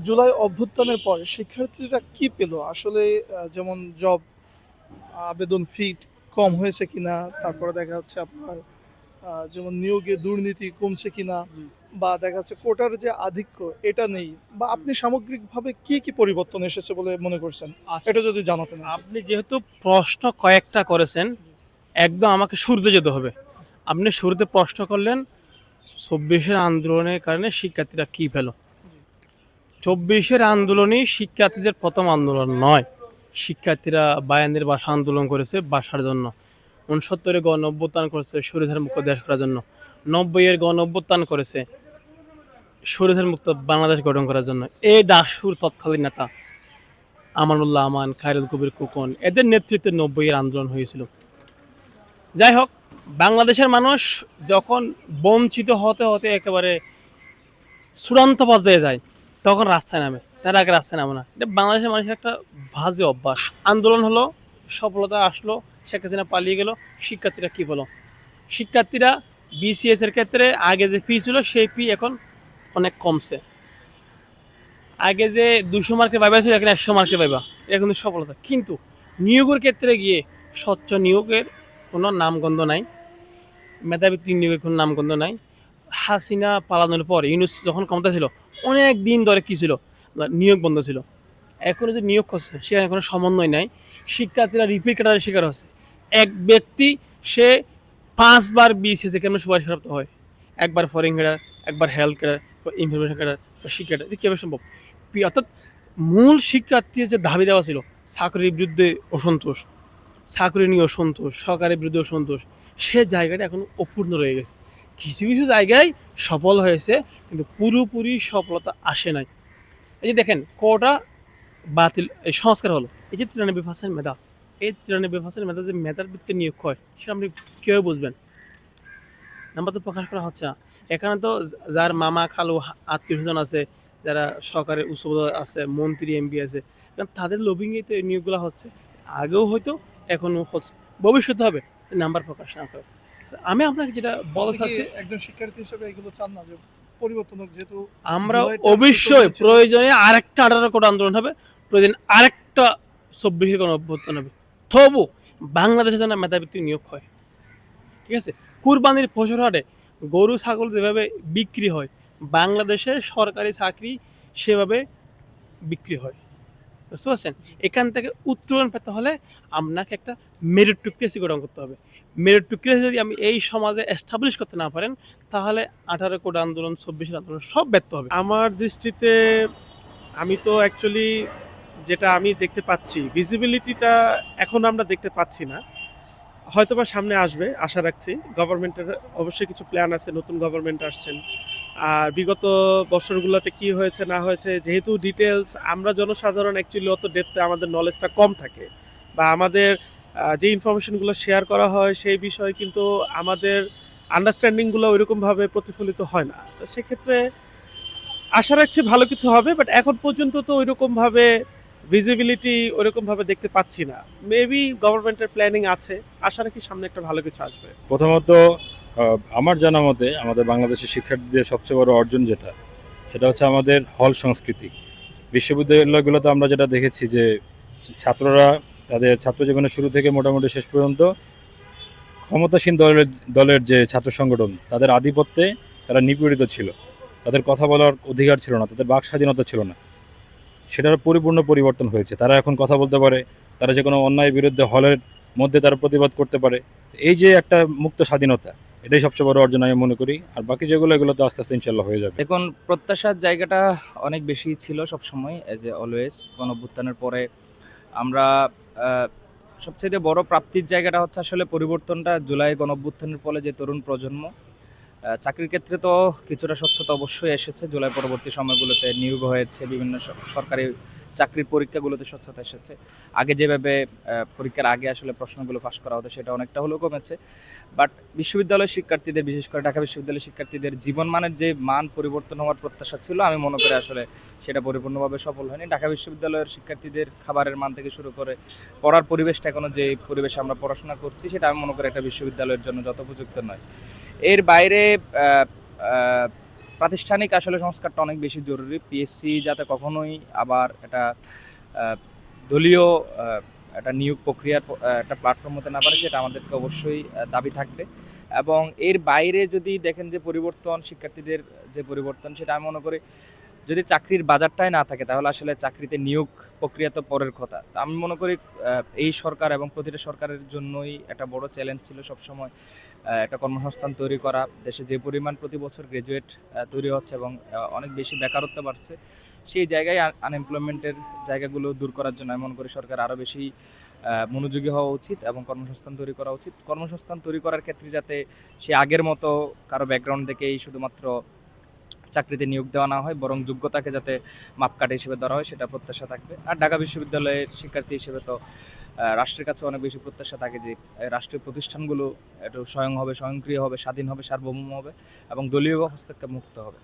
জুলাই অভ্যুত্থানের পর শিক্ষার্থীরা কি পেল আসলে? যেমন জব, আবেদন ফি কম হয়েছে কিনা, তারপরে দেখা যাচ্ছে আপনার যেমন নিয়োগে দুর্নীতি কমছে কিনা, হুম, বা দেখা যাচ্ছে কোটার যে আধিক্য এটা নেই, বা হুম। আপনি সামগ্রিকভাবে কি কি পরিবর্তন এসেছে বলে মনে করছেন, আচ্ছা, এটা যদি জানাতেন আর কি। আপনি যেহেতু প্রশ্ন কয়েকটা করেছেন, একদম আমাকে শুরুতে যেতে হবে। আপনি শুরুতে প্রশ্ন করলেন ২৪-এর আন্দোলনের কারণে শিক্ষার্থীরা কি পেল? ২৪-এর আন্দোলনই শিক্ষার্থীদের প্রথম আন্দোলন নয়। শিক্ষার্থীরা বায়ান্নের ভাষা আন্দোলন করেছে ভাষার জন্য। ৬৯-এর গণ-অভ্যুত্থান করেছে স্বৈরাচার মুক্ত দেশ করার জন্য। ৯০-এর গণ-অভ্যুত্থান করেছে স্বৈরাচার মুক্ত বাংলাদেশ গঠন করার জন্য। এই ডাকসুর তৎকালীন নেতা আমানুল্লাহ আমান, খায়রুল কবির খোকন এদের নেতৃত্বে ৯০-এর আন্দোলন হয়েছিল। যাই হোক, বাংলাদেশের মানুষ যখন বঞ্চিত হতে হতে একেবারে চূড়ান্ত পর্যায়ে যায় তখন রাস্তায় নামে, তার আগে রাস্তায় নামে না। এটা বাংলাদেশের মানুষের একটা বাজে অভ্যাস। আন্দোলন হলো, সফলতা আসলো, শেখ হাসিনা পালিয়ে গেল, শিক্ষার্থীরা কি হলো? শিক্ষার্থীরা বিসিএস এর ক্ষেত্রে আগে যে ফি ছিল সেই ফি এখন অনেক কমছে। আগে যে ২০০ মার্কের ভাইবা ছিল এখন ১০০ মার্কের ভাইবা, এটা কিন্তু সফলতা। কিন্তু নিয়োগের ক্ষেত্রে গিয়ে স্বচ্ছ নিয়োগের কোনো নামগন্ধ নাই, মেধাভিত্তিক নিয়োগের কোনো নামগন্ধ নাই। হাসিনা পালানোর পর ইউনূস যখন ক্ষমতা ছিল অনেক দিন ধরে কী ছিল, নিয়োগ বন্ধ ছিল। এখন যে নিয়োগ করছে সেখানে কোনো সমন্বয় নাই। শিক্ষার্থীরা রিপিট ক্যাডারের শিকার হচ্ছে। এক ব্যক্তি সে ৫ বার বিসিএস কেমন সুপারিশপ্রাপ্ত হয়, একবার ফরেন ক্যাডার, একবার হেলথ ক্যাডার, ইনফরমেশন ক্যাডার বা শিক্ষা ক্যাডার, এটা কীভাবে সম্ভব? অর্থাৎ মূল শিক্ষার্থীর যে দাবি দেওয়া ছিল, চাকরির বিরুদ্ধে অসন্তোষ, চাকরি নিয়ে অসন্তোষ, সরকারের বিরুদ্ধে অসন্তোষ, সে জায়গাটা এখন অপূর্ণ রয়ে গেছে। কিছু কিছু জায়গায় সফল হয়েছে, কিন্তু পুরোপুরি সফলতা আসে নাই। এই যে দেখেন কটা বাতিল, এই সংস্কার হলো, এই যে ৯৩% মেধা, এই ৯৩% মেধা যে মেধার ভিত্তিতে নিয়োগ হয় সেটা আপনি কীভাবে বুঝবেন? নাম্বার তো প্রকাশ করা হচ্ছে না। এখানে তো যার মামা খালু আত্মীয় স্বজন আছে, যারা সরকারের উচ্চ পদে আছে, মন্ত্রী এমপি আছে, কারণ তাদের লবিংয়েই তো এই নিয়োগগুলো হচ্ছে। আগেও হয়তো, এখনও হচ্ছে, ভবিষ্যতে হবে, নাম্বার প্রকাশ না করে। আমি আপনাকে যেটা বলা আপনি কি চাচ্ছি, একজন শিক্ষার্থী হিসেবে এগুলো চান না যে পরিবর্তন হোক, যেহেতু আমরা জুলাইটা আসলে অবশ্যই চলমান ছিল? প্রয়োজনে আরেকটা ১৮ কোটি আন্দোলন হবে, প্রয়োজন আরেকটা ২৪-এর কোনো অভ্যুত্থান হবে, তবু বাংলাদেশে যেন মেধাভিত্তিক নিয়োগ হয়। ঠিক আছে? কুরবানির পশুর হাটে গরু ছাগল যেভাবে বিক্রি হয়, বাংলাদেশের সরকারি চাকরি সেভাবে বিক্রি হয়। বুঝতে পারছেন? এখান থেকে উত্তরণ পেতে হলে আপনাকে একটা মেরিটোক্রেসি গঠন করতে হবে। মেরিটোক্রেসি যদি আমি এই সমাজে এস্টাবলিশ করতে না পারেন, তাহলে ১৮ কোটি আন্দোলন, ২৪-এর আন্দোলন সব ব্যর্থ হবে। আমার দৃষ্টিতে আমি তো অ্যাকচুয়ালি যেটা আমি দেখতে পাচ্ছি ভিজিবিলিটিটা এখন আমরা দেখতে পাচ্ছি না, হয়তোবা সামনে আসবে আশা রাখছি। গভর্নমেন্টের অবশ্যই কিছু প্ল্যান আছে, নতুন গভর্নমেন্ট আসছেন। আর বিগত বছরগুলোতে কি হয়েছে না হয়েছে, যেহেতু ডিটেলস আমরা জনসাধারণ অ্যাকচুয়ালি অত ডেপথে আমাদের নলেজটা কম থাকে, বা আমাদের যে ইনফরমেশনগুলো শেয়ার করা হয় সেই বিষয়ে কিন্তু আমাদের আন্ডারস্ট্যান্ডিংগুলো ওইরকমভাবে প্রতিফলিত হয় না। তো সেক্ষেত্রে আশা রাখছি ভালো কিছু হবে, বাট এখন পর্যন্ত তো ওইরকমভাবে ভিজিবিলিটি ওইরকমভাবে দেখতে পাচ্ছি না। মেবি গভর্নমেন্টের প্ল্যানিং আছে, আশা রাখি সামনে একটা ভালো কিছু আসবে। প্রথমত আমার জানা মতে আমাদের বাংলাদেশের শিক্ষার্থীদের সবচেয়ে বড় অর্জন যেটা, সেটা হচ্ছে আমাদের হল সংস্কৃতি। বিশ্ববিদ্যালয়গুলোতে আমরা যেটা দেখেছি যে ছাত্ররা তাদের ছাত্র জীবনের শুরু থেকে মোটামুটি শেষ পর্যন্ত ক্ষমতাসীন দলের যে ছাত্র সংগঠন, তাদের আধিপত্যে তারা নিপীড়িত ছিল। তাদের কথা বলার অধিকার ছিল না, তাদের বাক স্বাধীনতা ছিল না। সেটার পরিপূর্ণ পরিবর্তন হয়েছে। তারা এখন কথা বলতে পারে, তারা যে কোনো অন্যায়ের বিরুদ্ধে হলের মধ্যে তারা প্রতিবাদ করতে পারে। এই যে একটা মুক্ত স্বাধীনতা, এটাই সবচেয়ে বড় অর্জন আমি মনে করি। আর বাকি যেগুলো, এগুলো তো আস্তে আস্তে ইনশাল্লাহ হয়ে যাবে। এখন প্রত্যাশার জায়গাটা অনেক বেশি ছিল সবসময়, অ্যাজ এ অলওয়েজ। গণঅভ্যুত্থানের পরে আমরা সবচেয়ে বড় প্রাপ্তির জায়গাটা হচ্ছে আসলে পরিবর্তনটা জুলাই গণঅভ্যুত্থানের ফলে যে তরুণ প্রজন্ম, চাকরির ক্ষেত্রে তো কিছুটা স্বচ্ছতা অবশ্যই এসেছে। জুলাই পরবর্তী সময়গুলোতে নিয়োগ হয়েছে, বিভিন্ন সরকারি চাকরির পরীক্ষাগুলোতে স্বচ্ছতা এসেছে। আগে যেভাবে পরীক্ষার আগে আসলে প্রশ্নগুলো ফাঁস করা হতো সেটা অনেকটা হলেও কমেছে। বাট বিশ্ববিদ্যালয়ের শিক্ষার্থীদের, বিশেষ করে ঢাকা বিশ্ববিদ্যালয়ের শিক্ষার্থীদের জীবনমানের যে মান পরিবর্তন হওয়ার প্রত্যাশা ছিল, আমি মনে করি আসলে সেটা পরিপূর্ণভাবে সফল হয়নি। ঢাকা বিশ্ববিদ্যালয়ের শিক্ষার্থীদের খাবারের মান থেকে শুরু করে পড়ার পরিবেশটা, এখনও যে পরিবেশে আমরা পড়াশোনা করছি সেটা আমি মনে করি একটা বিশ্ববিদ্যালয়ের জন্য যথোপযুক্ত নয়। এর বাইরে প্রাতিষ্ঠানিক আসলে সংস্কারটা অনেক বেশি জরুরি। পিএসসি যাতে কখনোই আবার এটা আহ, দলীয় একটা নিয়োগ প্রক্রিয়ার একটা প্ল্যাটফর্ম হতে না পারে, সেটা আমাদেরকে অবশ্যই দাবি থাকবে। এবং এর বাইরে যদি দেখেন যে পরিবর্তন, শিক্ষার্থীদের যে পরিবর্তন, সেটা আমি মনে করি যদি চাকরির বাজারটাই না থাকে তাহলে আসলে চাকরিতে নিয়োগ প্রক্রিয়া তো পরের কথা। তা আমি মনে করি এই সরকার এবং প্রতিটা সরকারের জন্যই একটা বড় চ্যালেঞ্জ ছিল সবসময় একটা কর্মসংস্থান তৈরি করা। দেশে যে পরিমাণ প্রতি বছর গ্রাজুয়েট তৈরি হচ্ছে এবং অনেক বেশি বেকারত্ব বাড়ছে, সেই জায়গায় আনএমপ্লয়মেন্টের জায়গাগুলো দূর করার জন্য আমি মনে করি সরকার আরও বেশি মনোযোগী হওয়া উচিত এবং কর্মসংস্থান তৈরি করা উচিত। কর্মসংস্থান তৈরি করার ক্ষেত্রে যাতে সে আগের মতো কারো ব্যাকগ্রাউন্ড দেখেই শুধুমাত্র চাকরিতে নিয়োগ দেওয়া না হয়, বরং যোগ্যতাকে যাতে মাপকাঠি হিসেবে ধরা হয়, সেটা প্রত্যাশা থাকবে। আর ঢাকা বিশ্ববিদ্যালয়ের শিক্ষার্থী হিসেবে তো রাষ্ট্রের কাছে অনেক বেশি প্রত্যাশা থাকে যে রাষ্ট্রীয় প্রতিষ্ঠানগুলো একটু স্বয়ং হবে, স্বয়ংক্রিয় হবে, স্বাধীন হবে, সার্বভৌম হবে এবং দলীয় হস্তক্ষেপ মুক্ত হবে।